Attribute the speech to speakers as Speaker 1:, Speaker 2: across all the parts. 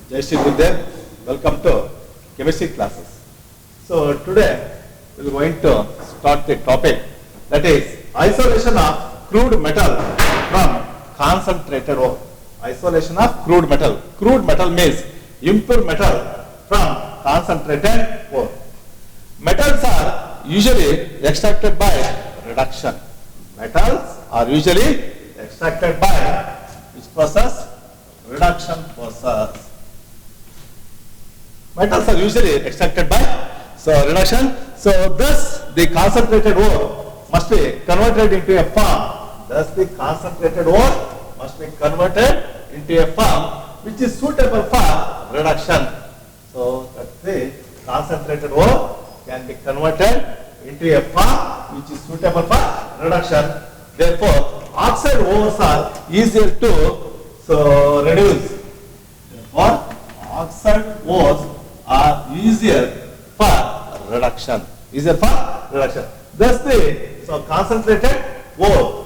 Speaker 1: Jai Shri Gurudev. Welcome to chemistry classes. So today we are going to start the topic, that is isolation of crude metal from concentrated ore. Isolation of crude metal. Crude metal means impure metal from concentrated ore. Metals are usually extracted by reduction. Metals are usually extracted by which process? Reduction process. Metals are usually extracted by reduction. So thus the concentrated ore must be converted into a form. Thus the concentrated ore must be converted into a form which is suitable for reduction. So that the concentrated ore can be converted into a form which is suitable for reduction. Therefore, oxide ores are easier to reduce. Therefore, oxide ores are easier for reduction. Easier for reduction. Thus, the concentrated ore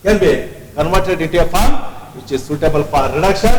Speaker 1: can be converted into a form which is suitable for reduction.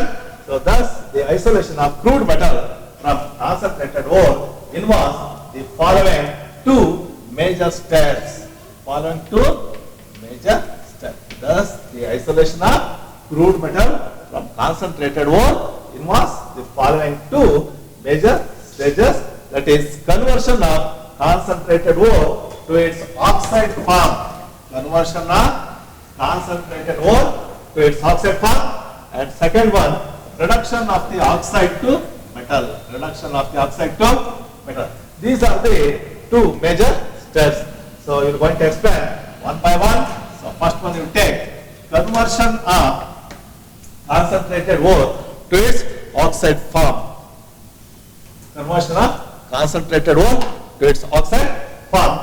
Speaker 1: So, thus the isolation of crude metal from concentrated ore involves the following two major steps. Following two major steps. Thus, the isolation of crude metal from concentrated ore involves the following two major stages, that is conversion of concentrated ore to its oxide form. Conversion of concentrated ore to its oxide form, and second one, reduction of the oxide to metal. Reduction of the oxide to metal. These are the two major steps. So you are going to explain one by one. So first one you take conversion of concentrated ore to its oxide form. Conversion of concentrated ore to its oxide form.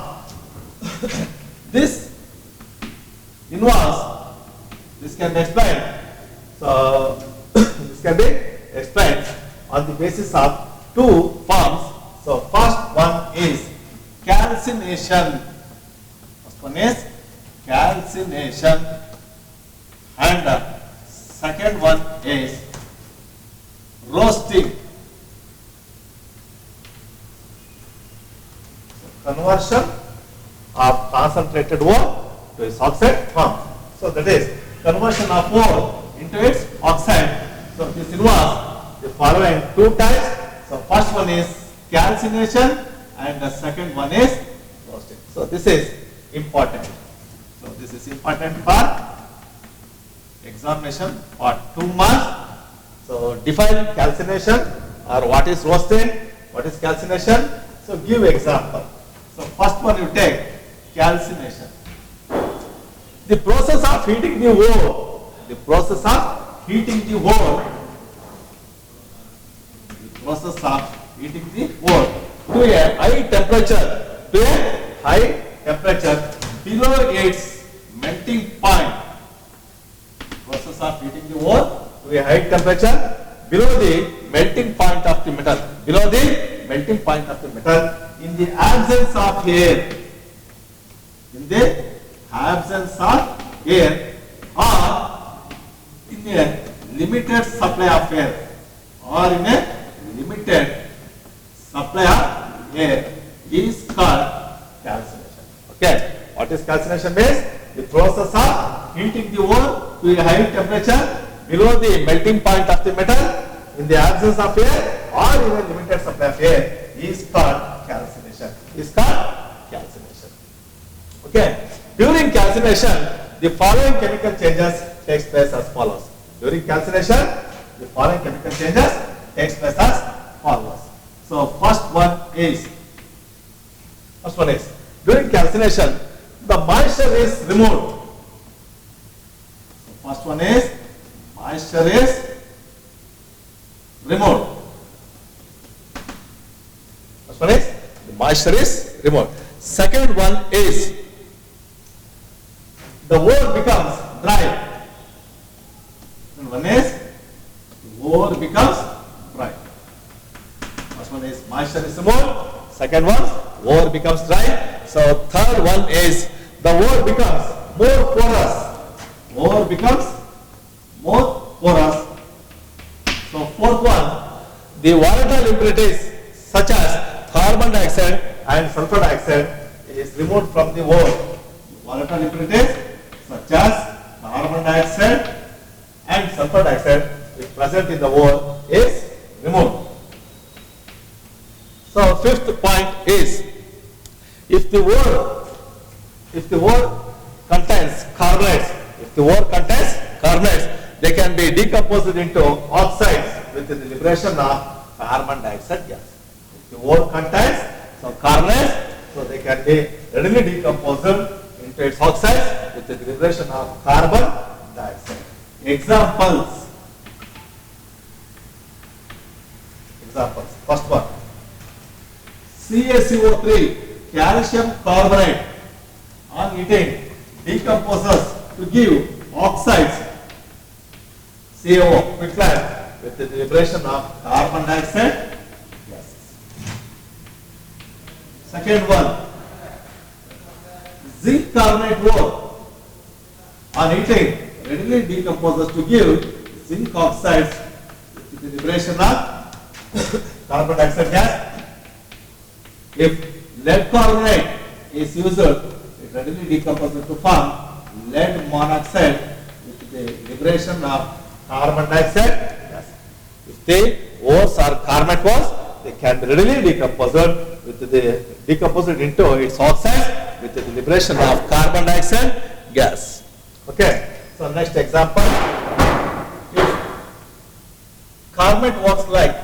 Speaker 1: This involves, this can be explained. So this can be explained on the basis of two forms. So first one is calcination. First one is calcination, and second one is roasting. So conversion of concentrated ore to its oxide form. So that is conversion of ore into its oxide. So this involves the following two types. So first one is calcination and the second one is roasting. So this is important. So this is important for examination for 2 marks. So define calcination, or what is roasting, what is calcination. So give example. So first one you take calcination. The process of heating the ore. The process of heating the ore. The process of heating the ore to a high temperature. To a high temperature below its melting point. Process of heating the ore to a high temperature below the melting point of the metal. Below the melting point of the metal in the absence of air. In the absence of air, or in a limited supply of air, or in a limited supply of air is called calcination. Okay. What is calcination means? The process of heating the ore to a high temperature below the melting point of the metal in the absence of air or in a limited supply of air is called calcination. Is called calcination. Okay. During calcination, the following chemical changes takes place as follows. During calcination, the following chemical changes takes place as follows. So first one is during calcination, the moisture is removed. So first one is moisture is removed. First one is the moisture is removed. Second one is the ore becomes dry. Second one is the ore becomes dry. First one is moisture is removed. Second one, ore becomes dry. So third one is the ore becomes more porous. Ore becomes more porous. So fourth one, the volatile impurities such as carbon dioxide and sulfur dioxide is removed from the ore. Volatile impurities such as carbon dioxide and sulfur dioxide is present in the ore is removed. So fifth point is, if the ore contains carbonates, they can be decomposed into oxides with the liberation of carbon dioxide gas. If the ore contains some carbonates, so they can be readily decomposed into its oxides with the liberation of carbon dioxide. Examples. First one, CaCO3, calcium carbonate, on heating decomposes to give oxides CaO, quicklime, with the liberation of carbon dioxide gases. Second one, zinc carbonate ore, on heating readily decomposes to give zinc oxides with the liberation of carbon dioxide gas. If lead carbonate is used, it readily decomposes to form lead monoxide with the liberation of carbon dioxide gas. If the ores are carbonate ores, they can be readily decomposed into its oxides with the liberation of carbon dioxide gas. Okay. So next example, if carbonate works like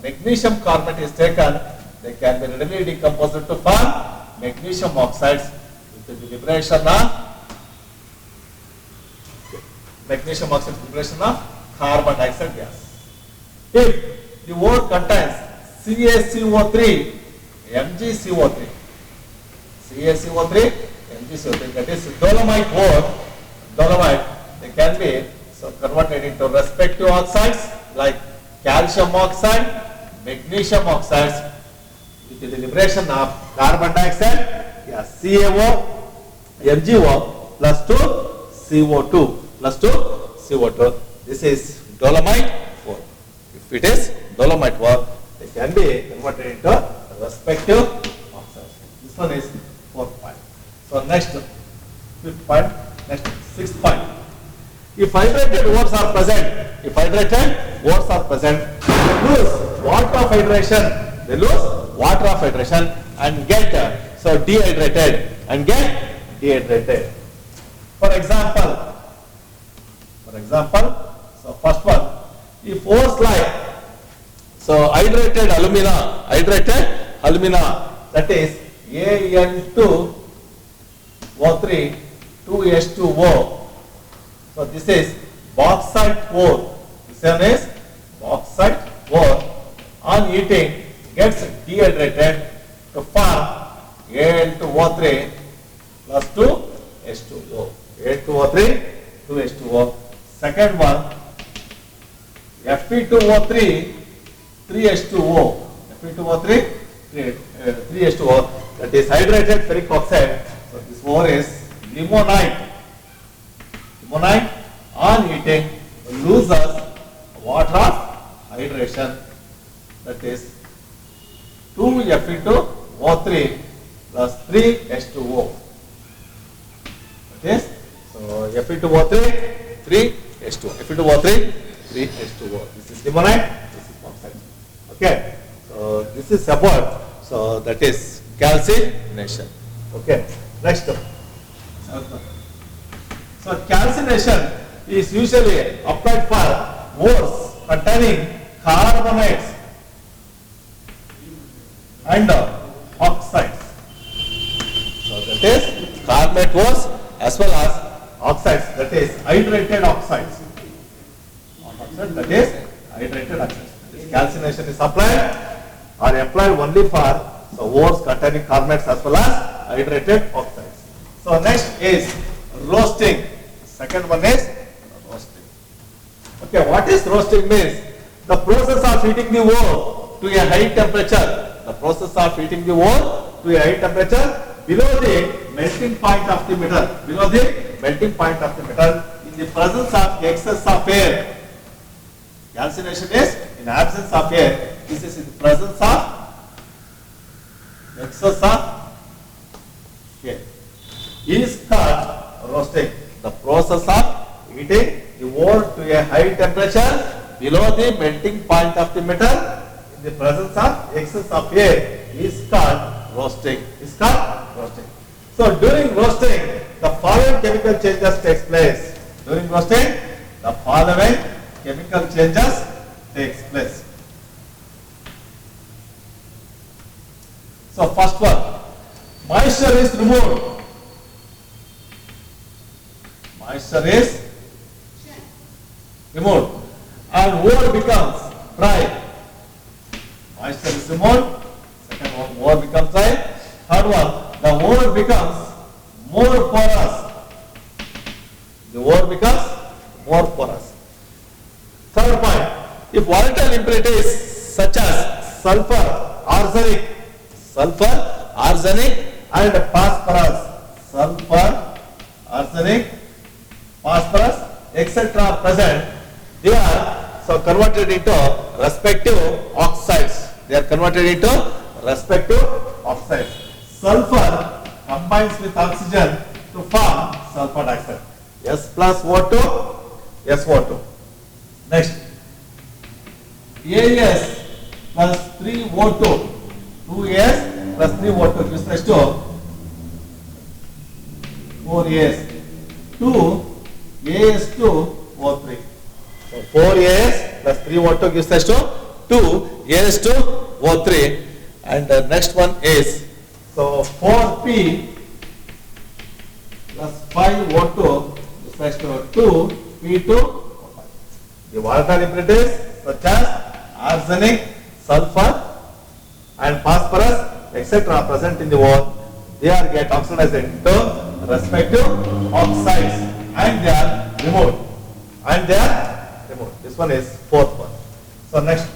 Speaker 1: magnesium carbonate is taken, they can be readily decomposed to form magnesium oxides with the liberation of carbon dioxide gas. If the ore contains CaCO3, MgCO3, that is dolomite ore, they can be converted into respective oxides like calcium oxide, magnesium oxides with the liberation of carbon dioxide gas, CaO, MgO plus 2 CO2. This is dolomite ore. If it is dolomite ore, they can be converted into respective oxides. This one is fourth point. So next, fifth point, next sixth point. If hydrated ores are present, they lose water of hydration and get dehydrated. For example, so first one, if ores like hydrated alumina, that is Al2O3 2H2O. So this is bauxite ore. This one is bauxite ore. On heating, gets dehydrated to form Al2O3 plus 2H2O. Al2O3 2H2O. Second one, Fe2O3 3H2O. Fe2O3 3H2O. That is hydrated ferric oxide. So this ore is limonite. On heating loses water of hydration, that is 2Fe2O3 plus 3H2O. That is, so Fe2O3 3H2O. Fe2O3 3H2O. This is limonite, this is bauxite. Okay. So this is about, so that is calcination. Okay. Next. So calcination is usually applied for ores containing carbonates and oxides. So that is carbonate ores as well as oxides, that is hydrated oxides. That is hydrated oxides. This calcination is applied only for the ores containing carbonates as well as hydrated oxides. So next is roasting. Second one is roasting. Okay, what is roasting means? The process of heating the ore to a high temperature. Below the melting point of the metal. In the presence of excess of air. Calcination is in absence of air. this is in the presence of excess of K is called roasting. The process of heating the ore to a high temperature below the melting point of the metal in the presence of excess of air is called roasting. So during roasting, the following chemical changes takes place. During roasting, the following chemical changes takes place. So first one, moisture is removed. Moisture is removed and ore becomes dry. Moisture is removed. Second one, ore becomes dry. Third one, the ore becomes more porous. The ore becomes more porous. Third point, if volatile impurities such as sulfur, arsenic and phosphorus, etc. are present, they are so converted into respective oxides. Sulfur combines with oxygen to form sulfur dioxide. S plus O2, SO2. Next, AS plus 3O2, 2AS plus 3O2 gives rise to 4AS, 2AS2O3. So 4AS plus 3O2 gives rise to 2AS2O3, and the next one is so 4P plus 5O2 gives rise to 2P2O5. The volatile impurities such as arsenic, sulfur and phosphorus etc. are present in the ore. They are get oxidized into respective oxides and they are removed. This one is fourth one. So next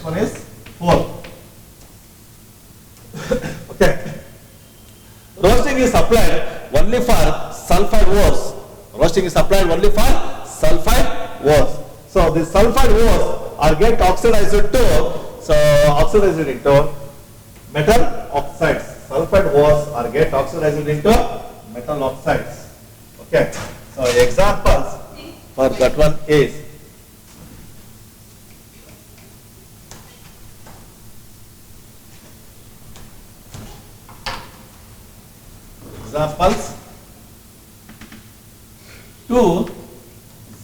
Speaker 1: one is fourth. Okay. Roasting is applied only for sulfide ores. So the sulfide ores are get oxidized into metal oxides. Sulfide ores are get oxidized into metal oxides. Okay. So examples for that one is examples 2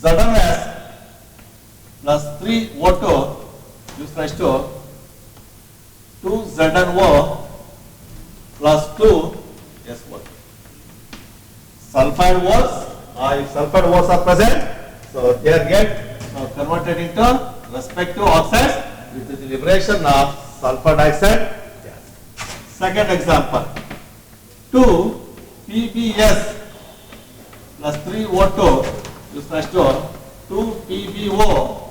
Speaker 1: ZnS plus 3O2 gives rise to 2 ZnO plus 2 SO2. Sulfide ores, if sulfide ores are present, so they are get converted into respective oxides with the liberation of sulfur dioxide gas. Second example, 2 PbS plus 3O2 gives rise to 2 PbO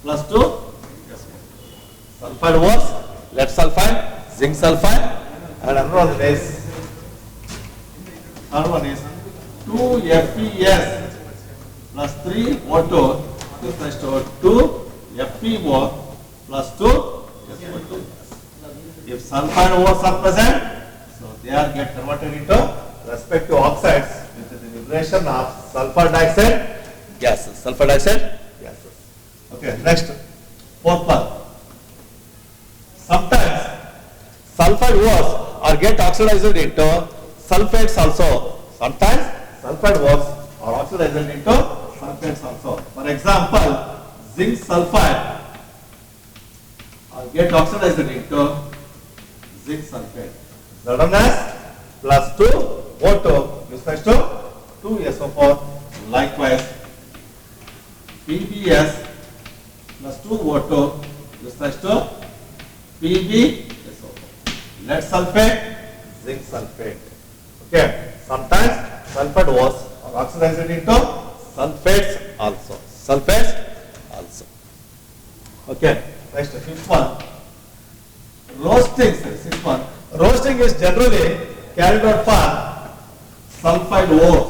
Speaker 1: plus 2 SO2. Sulfide ores, lead sulfide, zinc sulfide, and another one is 2 FeS plus 3O2 gives rise to 2 FeO plus 2 SO2. If sulfide ores are present, so they are get converted into respective oxides with the liberation of sulfur dioxide gases. Okay, next, fourth one. Sometimes sulfide ores are get oxidized into sulfates also. For example, zinc sulfide get oxidized into zinc sulfate. ZnS plus 2O2 gives rise to 2SO4. Likewise, PbS plus 2O2 gives rise to PbSO4. Lead sulfate, zinc sulfate. Okay. Sometimes sulfide ores are oxidized into sulfates also. Okay. Next, fifth one. Roasting is generally carried out for sulfide ores.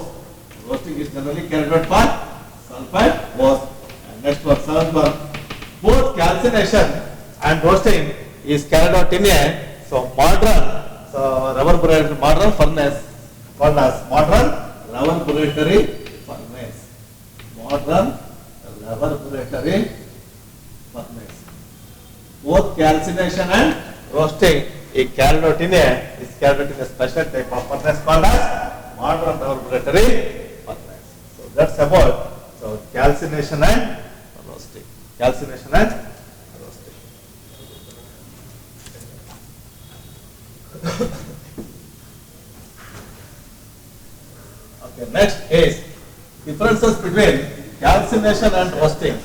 Speaker 1: And next one, seventh one. both calcination and roasting is carried out in a modern furnace called as modern laboratory furnace. Modern laboratory furnace. Both calcination and roasting is carried out in a special type of furnace called as modern laboratory furnace. So that's about calcination and roasting. Calcination and roasting. Okay, next is differences between calcination and roasting.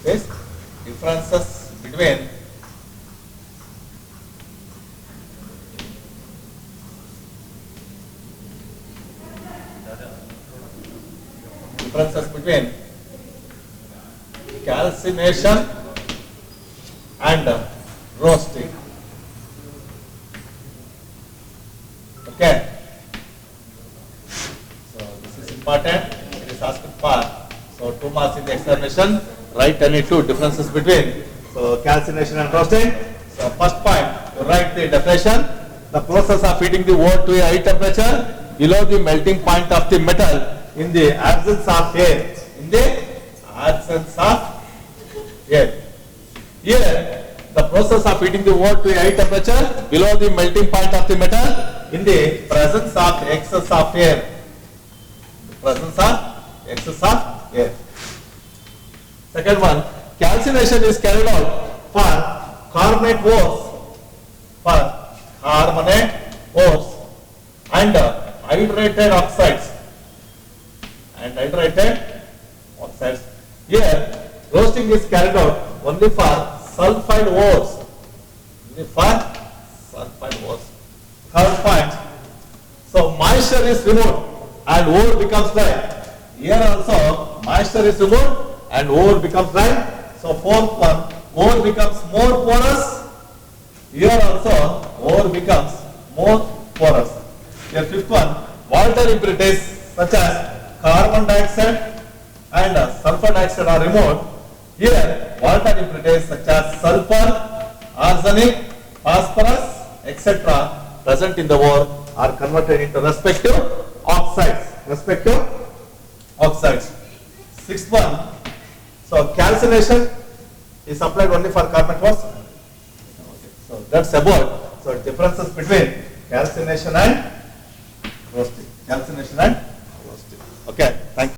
Speaker 1: Yes, differences between calcination and roasting. Okay. So this is important. It is asked for. So 2 marks in the examination. Write any two differences between calcination and roasting. So first point, you write the definition. The process of heating the ore to a high temperature below the melting point of the metal in the absence of air. In the absence of air. Here, the process of heating the ore to a high temperature below the melting point of the metal in the presence of excess of air. The presence of excess of air. Second one, calcination is carried out for carbonate ores, and hydrated oxides. Here, roasting is carried out only for sulfide ores. Third point, so moisture is removed and ore becomes dry. Here also, moisture is removed and ore becomes dry. So fourth one, ore becomes more porous. Here also, ore becomes more porous. Here fifth one, water impurities such as carbon dioxide and sulfur dioxide are removed. Here, water impurities such as sulfur, arsenic, phosphorus, etc. present in the ore are converted into respective oxides. Sixth one, so calcination is applied only for carbonate ores. So that's about differences between calcination and roasting. Okay.